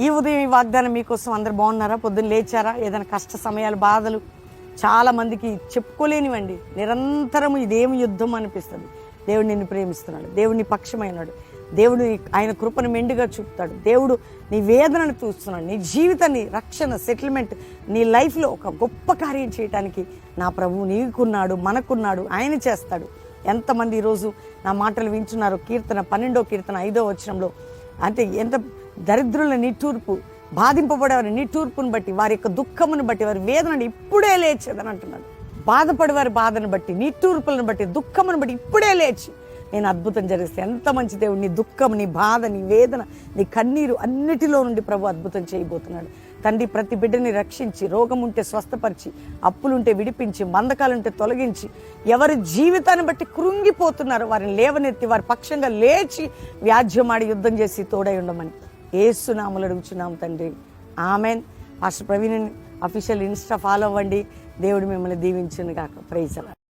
ఈ ఉదయం ఈ వాగ్దానం మీకోసం అందరు బాగున్నారా? పొద్దున్న లేచారా? ఏదైనా కష్ట సమయాలు, బాధలు చాలా మందికి చెప్పుకోలేనివండి. నిరంతరం ఇదేమి యుద్ధం అనిపిస్తుంది. దేవుడు నిన్ను ప్రేమిస్తున్నాడు, దేవుడు నీ పక్షమైనాడు, దేవుడు ఆయన కృపను మెండుగా చూపుతాడు, దేవుడు నీ వేదనను చూస్తున్నాడు, నీ జీవితాన్ని రక్షణ, సెటిల్మెంట్, నీ లైఫ్లో ఒక గొప్ప కార్యం చేయడానికి నా ప్రభువు నీకున్నాడు, మనకున్నాడు, ఆయన చేస్తాడు. ఎంతమంది ఈరోజు నా మాటలు వింటున్నారు? కీర్తన 12వ కీర్తన 5వ వచనంలో అంటే ఎంత దరిద్రుల నిట్టూర్పు, బాధింపబడేవారి నిట్టూర్పును బట్టి, వారి యొక్క దుఃఖమును బట్టి, వారి వేదనని ఇప్పుడే లేచేదని అంటున్నాడు. బాధపడేవారి బాధను బట్టి, నిట్టూర్పులను బట్టి, దుఃఖమును బట్టి ఇప్పుడే లేచి నేను అద్భుతం జరిగిస్తే ఎంత మంచి దేవుడు. నీ దుఃఖం, నీ బాధ, నీ వేదన, నీ కన్నీరు అన్నిటిలో నుండి ప్రభు అద్భుతం చేయబోతున్నాడు. తండ్రి ప్రతి బిడ్డని రక్షించి, రోగం ఉంటే స్వస్థపరిచి, అప్పులుంటే విడిపించి, బంధకాలుంటే తొలగించి, ఎవరి జీవితాన్ని బట్టి కృంగిపోతున్నారో వారిని లేవనెత్తి వారి పక్షంగా లేచి వ్యాజ్యమాడి యుద్ధం చేసి తోడై ఉండమని యేసు నామములో అడుగుచున్నాం తండ్రి, amen. Pastor Praveen official Insta follow అవ్వండి. దేవుడు మిమ్మల్ని దీవించును గాక. ప్రైజ్ అలా.